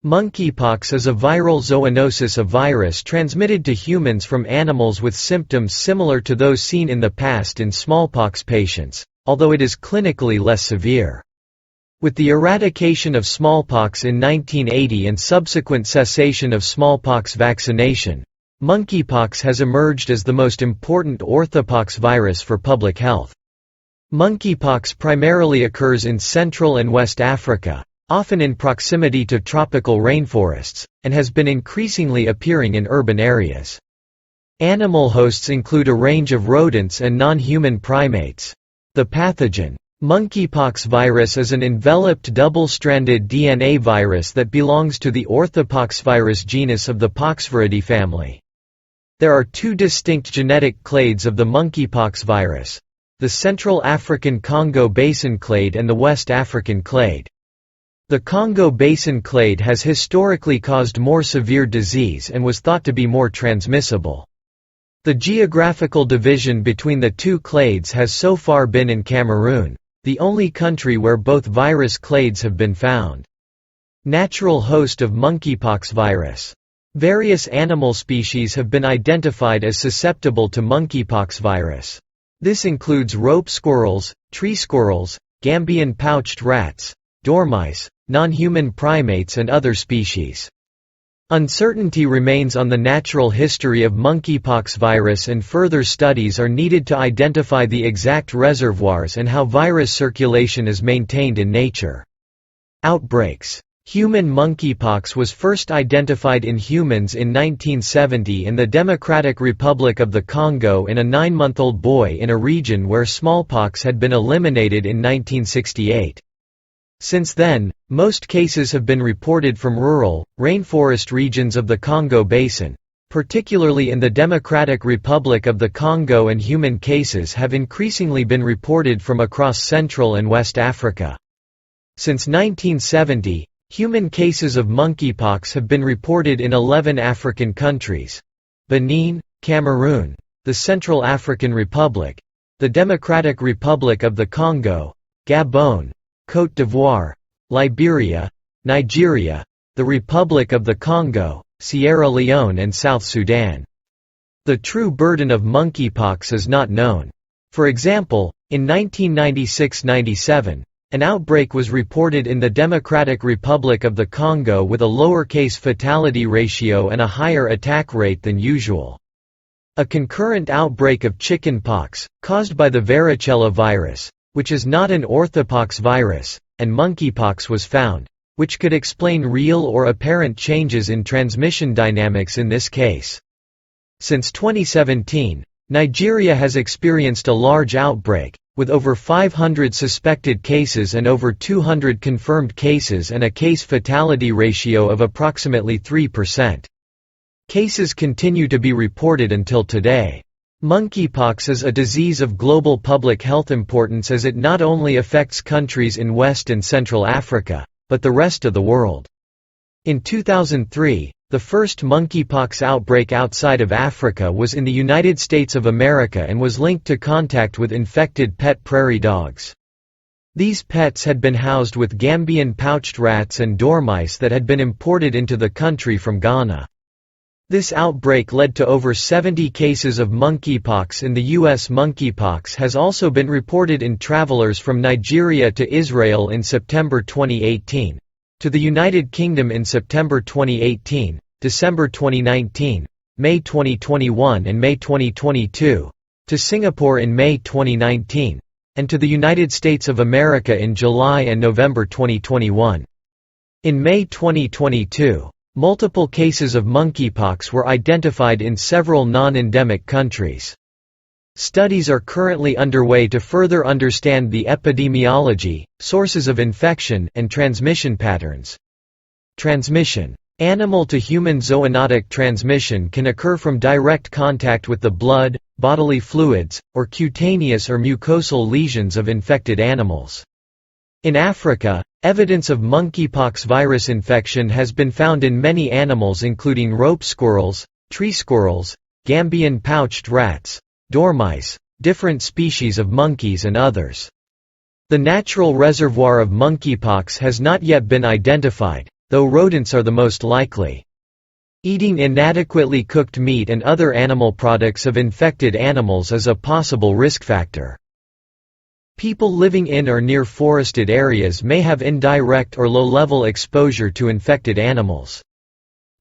Monkeypox is a viral zoonosis, a virus transmitted to humans from animals with symptoms similar to those seen in the past in smallpox patients, although it is clinically less severe. With the eradication of smallpox in 1980 and subsequent cessation of smallpox vaccination, monkeypox has emerged as the most important orthopoxvirus for public health. Monkeypox primarily occurs in Central and West Africa, often in proximity to tropical rainforests, and has been increasingly appearing in urban areas. Animal hosts include a range of rodents and non-human primates. The pathogen monkeypox virus is an enveloped double-stranded DNA virus that belongs to the orthopoxvirus genus of the Poxviridae family. There are two distinct genetic clades of the monkeypox virus: the Central African Congo Basin clade and the West African clade. The Congo Basin clade has historically caused more severe disease and was thought to be more transmissible. The geographical division between the two clades has so far been in Cameroon, the only country where both virus clades have been found. Natural host of monkeypox virus. Various animal species have been identified as susceptible to monkeypox virus. This includes rope squirrels, tree squirrels, Gambian pouched rats, dormice, non-human primates and other species. Uncertainty remains on the natural history of monkeypox virus, and further studies are needed to identify the exact reservoirs and how virus circulation is maintained in nature. Outbreaks. Human monkeypox was first identified in humans in 1970 in the Democratic Republic of the Congo in a 9-month-old boy in a region where smallpox had been eliminated in 1968. Since then, most cases have been reported from rural, rainforest regions of the Congo Basin, particularly in the Democratic Republic of the Congo, and human cases have increasingly been reported from across Central and West Africa. Since 1970, human cases of monkeypox have been reported in 11 African countries: Benin, Cameroon, the Central African Republic, the Democratic Republic of the Congo, Gabon, Côte d'Ivoire, Liberia, Nigeria, the Republic of the Congo, Sierra Leone and South Sudan. The true burden of monkeypox is not known. For example, in 1996–97, an outbreak was reported in the Democratic Republic of the Congo with a lowercase fatality ratio and a higher attack rate than usual. A concurrent outbreak of chickenpox, caused by the varicella virus, which is not an orthopox virus, and monkeypox was found, which could explain real or apparent changes in transmission dynamics in this case. Since 2017, Nigeria has experienced a large outbreak, with over 500 suspected cases and over 200 confirmed cases and a case fatality ratio of approximately 3%. Cases continue to be reported until today. Monkeypox is a disease of global public health importance, as it not only affects countries in West and Central Africa, but the rest of the world. In 2003, the first monkeypox outbreak outside of Africa was in the United States of America and was linked to contact with infected pet prairie dogs. These pets had been housed with Gambian pouched rats and dormice that had been imported into the country from Ghana. This outbreak led to over 70 cases of monkeypox in the U.S. Monkeypox has also been reported in travelers from Nigeria to Israel in September 2018, to the United Kingdom in September 2018, December 2019, May 2021 and May 2022, to Singapore in May 2019, and to the United States of America in July and November 2021. In May 2022, multiple cases of monkeypox were identified in several non-endemic countries. Studies are currently underway to further understand the epidemiology, sources of infection, and transmission patterns. Transmission. Animal-to-human zoonotic transmission can occur from direct contact with the blood, bodily fluids, or cutaneous or mucosal lesions of infected animals. In Africa, evidence of monkeypox virus infection has been found in many animals, including rope squirrels, tree squirrels, Gambian pouched rats, dormice, different species of monkeys and others. The natural reservoir of monkeypox has not yet been identified, though rodents are the most likely. Eating inadequately cooked meat and other animal products of infected animals is a possible risk factor. People living in or near forested areas may have indirect or low-level exposure to infected animals.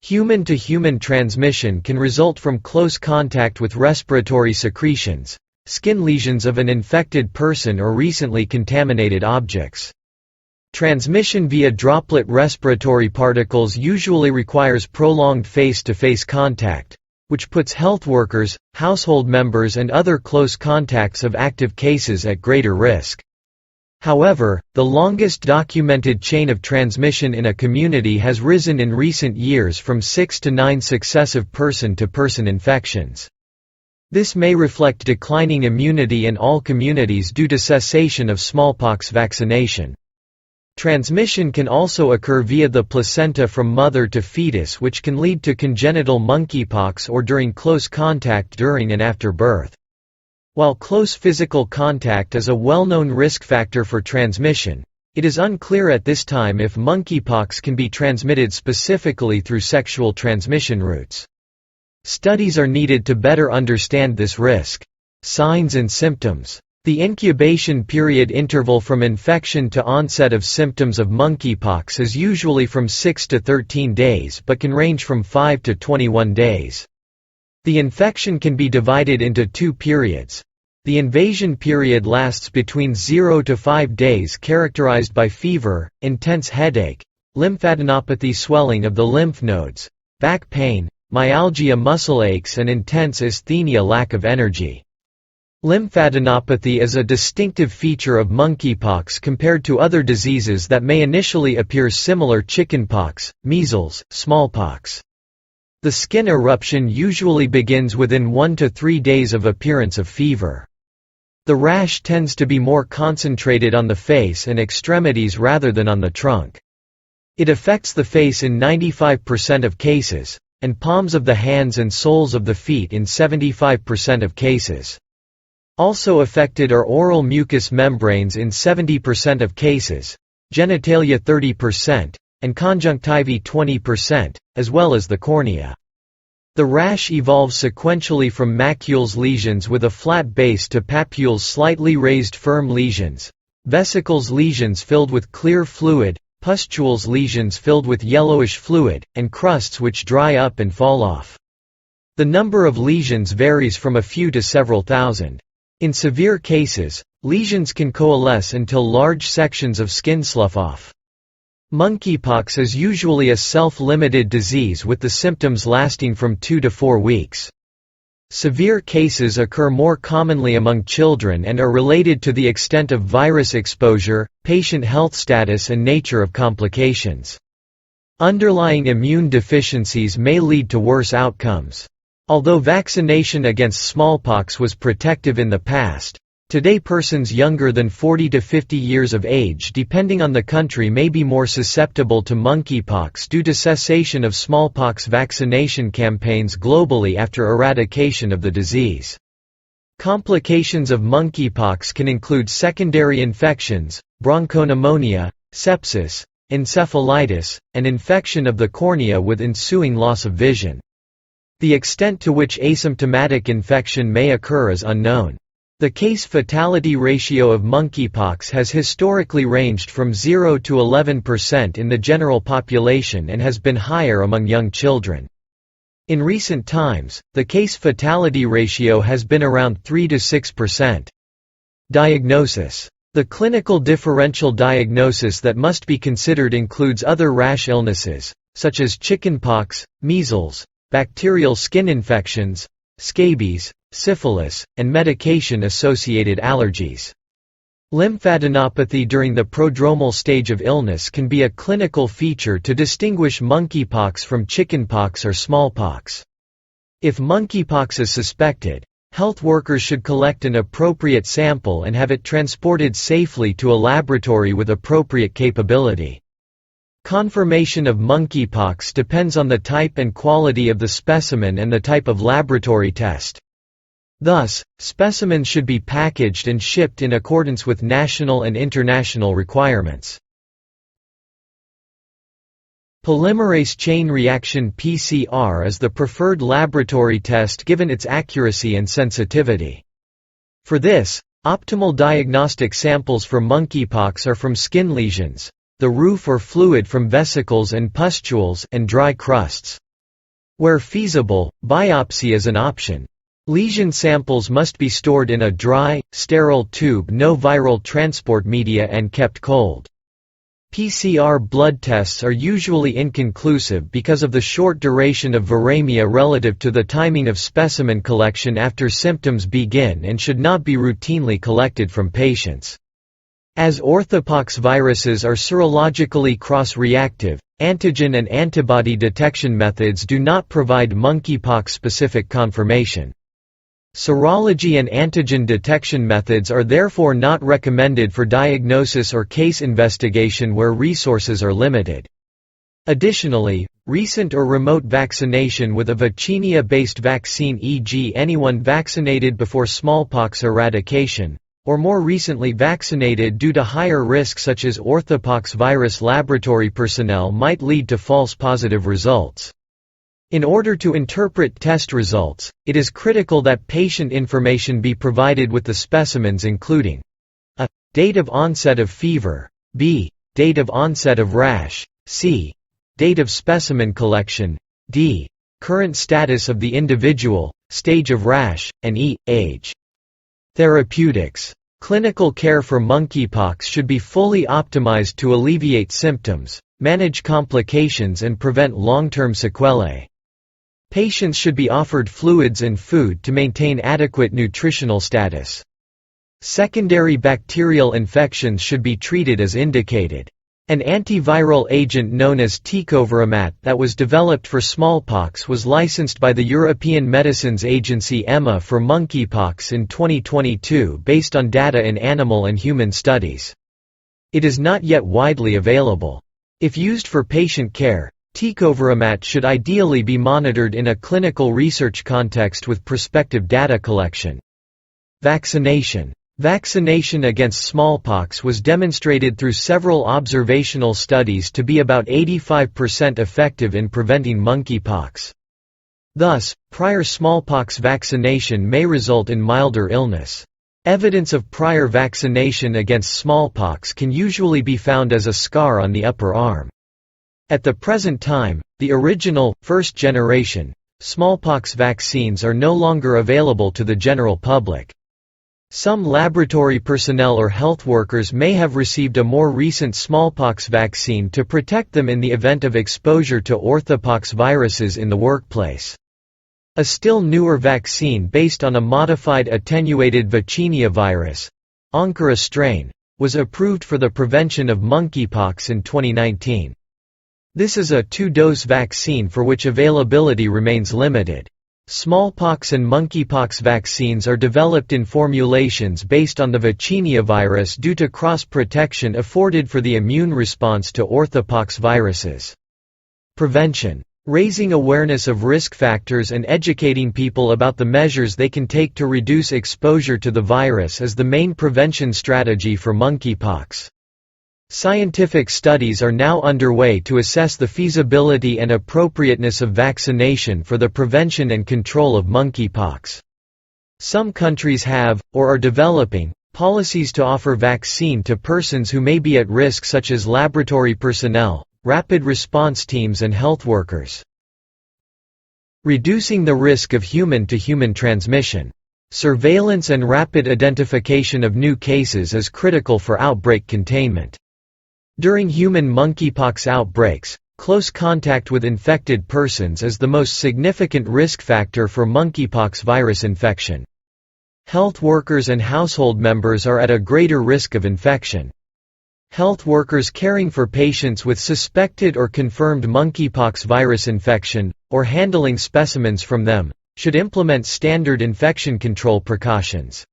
Human-to-human transmission can result from close contact with respiratory secretions, skin lesions of an infected person or recently contaminated objects. Transmission via droplet respiratory particles usually requires prolonged face-to-face contact, which puts health workers, household members and other close contacts of active cases at greater risk. However, the longest documented chain of transmission in a community has risen in recent years from 6 to 9 successive person-to-person infections. This may reflect declining immunity in all communities due to cessation of smallpox vaccination. Transmission can also occur via the placenta from mother to fetus, which can lead to congenital monkeypox or during close contact during and after birth. While close physical contact is a well-known risk factor for transmission, it is unclear at this time if monkeypox can be transmitted specifically through sexual transmission routes. Studies are needed to better understand this risk. Signs and symptoms. The incubation period interval from infection to onset of symptoms of monkeypox is usually from 6 to 13 days but can range from 5 to 21 days. The infection can be divided into 2 periods. The invasion period lasts between 0 to 5 days, characterized by fever, intense headache, lymphadenopathy, swelling of the lymph nodes, back pain, myalgia, muscle aches and intense asthenia, lack of energy. Lymphadenopathy is a distinctive feature of monkeypox compared to other diseases that may initially appear similar: chickenpox, measles, smallpox. The skin eruption usually begins within 1 to 3 days of appearance of fever. The rash tends to be more concentrated on the face and extremities rather than on the trunk. It affects the face in 95% of cases, and palms of the hands and soles of the feet in 75% of cases. Also affected are oral mucous membranes in 70% of cases, genitalia 30%, and conjunctiva 20%, as well as the cornea. The rash evolves sequentially from macules lesions with a flat base to papules slightly raised firm lesions, vesicles lesions filled with clear fluid, pustules lesions filled with yellowish fluid, and crusts which dry up and fall off. The number of lesions varies from a few to several thousand. In severe cases, lesions can coalesce until large sections of skin slough off. Monkeypox is usually a self-limited disease with the symptoms lasting from 2 to 4 weeks. Severe cases occur more commonly among children and are related to the extent of virus exposure, patient health status and nature of complications. Underlying immune deficiencies may lead to worse outcomes. Although vaccination against smallpox was protective in the past, today persons younger than 40 to 50 years of age, depending on the country, may be more susceptible to monkeypox due to cessation of smallpox vaccination campaigns globally after eradication of the disease. Complications of monkeypox can include secondary infections, bronchopneumonia, sepsis, encephalitis, and infection of the cornea with ensuing loss of vision. The extent to which asymptomatic infection may occur is unknown. The case-fatality ratio of monkeypox has historically ranged from 0 to 11% in the general population and has been higher among young children. In recent times, the case-fatality ratio has been around 3 to 6%. Diagnosis. The clinical differential diagnosis that must be considered includes other rash illnesses, such as chickenpox, measles, bacterial skin infections, scabies, syphilis, and medication-associated allergies. Lymphadenopathy during the prodromal stage of illness can be a clinical feature to distinguish monkeypox from chickenpox or smallpox. If monkeypox is suspected, health workers should collect an appropriate sample and have it transported safely to a laboratory with appropriate capability. Confirmation of monkeypox depends on the type and quality of the specimen and the type of laboratory test. Thus, specimens should be packaged and shipped in accordance with national and international requirements. Polymerase chain reaction (PCR) is the preferred laboratory test given its accuracy and sensitivity. For this, optimal diagnostic samples for monkeypox are from skin lesions, the roof or fluid from vesicles and pustules, and dry crusts. Where feasible, biopsy is an option. Lesion samples must be stored in a dry, sterile tube, no viral transport media, and kept cold. PCR blood tests are usually inconclusive because of the short duration of viremia relative to the timing of specimen collection after symptoms begin, and should not be routinely collected from patients. As orthopoxviruses are serologically cross-reactive, antigen and antibody detection methods do not provide monkeypox-specific confirmation. Serology and antigen detection methods are therefore not recommended for diagnosis or case investigation where resources are limited. Additionally, recent or remote vaccination with a vaccinia-based vaccine, e.g. anyone vaccinated before smallpox eradication, or more recently vaccinated due to higher risk such as orthopoxvirus laboratory personnel, might lead to false positive results. In order to interpret test results, it is critical that patient information be provided with the specimens, including a. Date of onset of fever, b. Date of onset of rash, c. Date of specimen collection, d. Current status of the individual, stage of rash, and e. Age. Therapeutics. Clinical care for monkeypox should be fully optimized to alleviate symptoms, manage complications, and prevent long-term sequelae. Patients should be offered fluids and food to maintain adequate nutritional status. Secondary bacterial infections should be treated as indicated. An antiviral agent known as tecovirimat that was developed for smallpox was licensed by the European Medicines Agency (EMA) for monkeypox in 2022 based on data in animal and human studies. It is not yet widely available. If used for patient care, tecovirimat should ideally be monitored in a clinical research context with prospective data collection. Vaccination. Vaccination against smallpox was demonstrated through several observational studies to be about 85% effective in preventing monkeypox. Thus, prior smallpox vaccination may result in milder illness. Evidence of prior vaccination against smallpox can usually be found as a scar on the upper arm. At the present time, the original, first-generation, smallpox vaccines are no longer available to the general public. Some laboratory personnel or health workers may have received a more recent smallpox vaccine to protect them in the event of exposure to orthopoxviruses in the workplace. A still newer vaccine based on a modified attenuated vaccinia virus, Ankara strain, was approved for the prevention of monkeypox in 2019. This is a 2-dose vaccine for which availability remains limited. Smallpox and monkeypox vaccines are developed in formulations based on the vaccinia virus due to cross-protection afforded for the immune response to orthopoxviruses. Prevention. Raising awareness of risk factors and educating people about the measures they can take to reduce exposure to the virus is the main prevention strategy for monkeypox. Scientific studies are now underway to assess the feasibility and appropriateness of vaccination for the prevention and control of monkeypox. Some countries have, or are developing, policies to offer vaccine to persons who may be at risk, such as laboratory personnel, rapid response teams, and health workers. Reducing the risk of human-to-human transmission. Surveillance and rapid identification of new cases is critical for outbreak containment. During human monkeypox outbreaks, close contact with infected persons is the most significant risk factor for monkeypox virus infection. Health workers and household members are at a greater risk of infection. Health workers caring for patients with suspected or confirmed monkeypox virus infection, or handling specimens from them, should implement standard infection control precautions.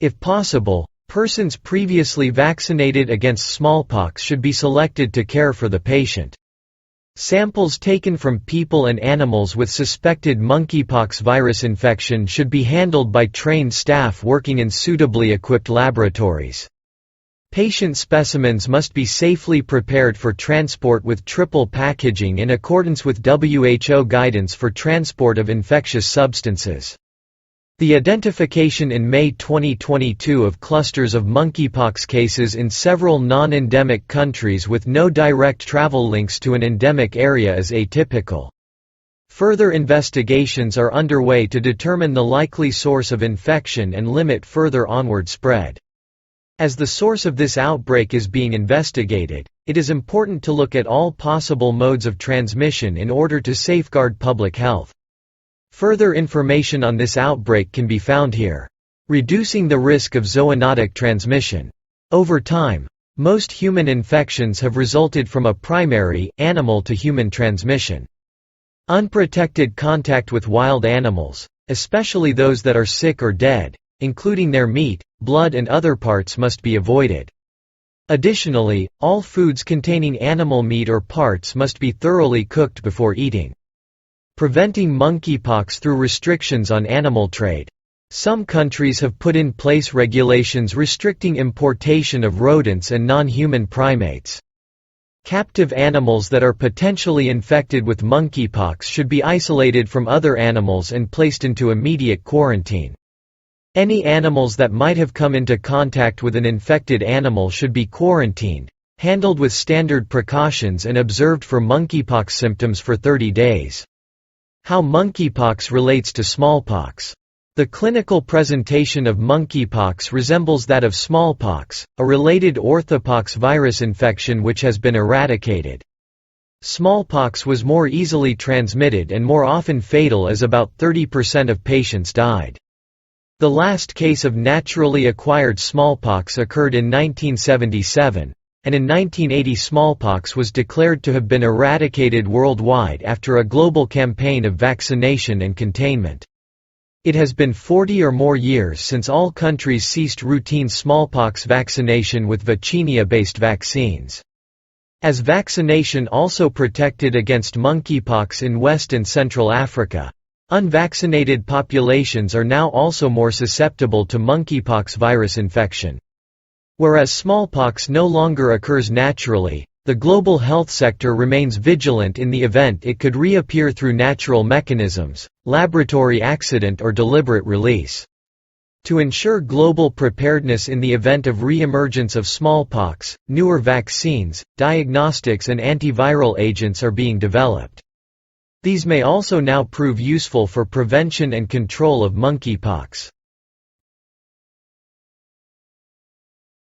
If possible, persons previously vaccinated against smallpox should be selected to care for the patient. Samples taken from people and animals with suspected monkeypox virus infection should be handled by trained staff working in suitably equipped laboratories. Patient specimens must be safely prepared for transport with triple packaging in accordance with WHO guidance for transport of infectious substances. The identification in May 2022 of clusters of monkeypox cases in several non-endemic countries with no direct travel links to an endemic area is atypical. Further investigations are underway to determine the likely source of infection and limit further onward spread. As the source of this outbreak is being investigated, it is important to look at all possible modes of transmission in order to safeguard public health. Further information on this outbreak can be found here. Reducing the risk of zoonotic transmission. Over time, most human infections have resulted from a primary, animal-to-human transmission. Unprotected contact with wild animals, especially those that are sick or dead, including their meat, blood and other parts, must be avoided. Additionally, all foods containing animal meat or parts must be thoroughly cooked before eating. Preventing monkeypox through restrictions on animal trade. Some countries have put in place regulations restricting importation of rodents and non-human primates. Captive animals that are potentially infected with monkeypox should be isolated from other animals and placed into immediate quarantine. Any animals that might have come into contact with an infected animal should be quarantined, handled with standard precautions and observed for monkeypox symptoms for 30 days. How monkeypox relates to smallpox. The clinical presentation of monkeypox resembles that of smallpox, a related orthopoxvirus infection which has been eradicated. Smallpox was more easily transmitted and more often fatal, as about 30% of patients died. The last case of naturally acquired smallpox occurred in 1977, and in 1980 smallpox was declared to have been eradicated worldwide after a global campaign of vaccination and containment. It has been 40 or more years since all countries ceased routine smallpox vaccination with vaccinia-based vaccines. As vaccination also protected against monkeypox in West and Central Africa, unvaccinated populations are now also more susceptible to monkeypox virus infection. Whereas smallpox no longer occurs naturally, the global health sector remains vigilant in the event it could reappear through natural mechanisms, laboratory accident or deliberate release. To ensure global preparedness in the event of re-emergence of smallpox, newer vaccines, diagnostics and antiviral agents are being developed. These may also now prove useful for prevention and control of monkeypox.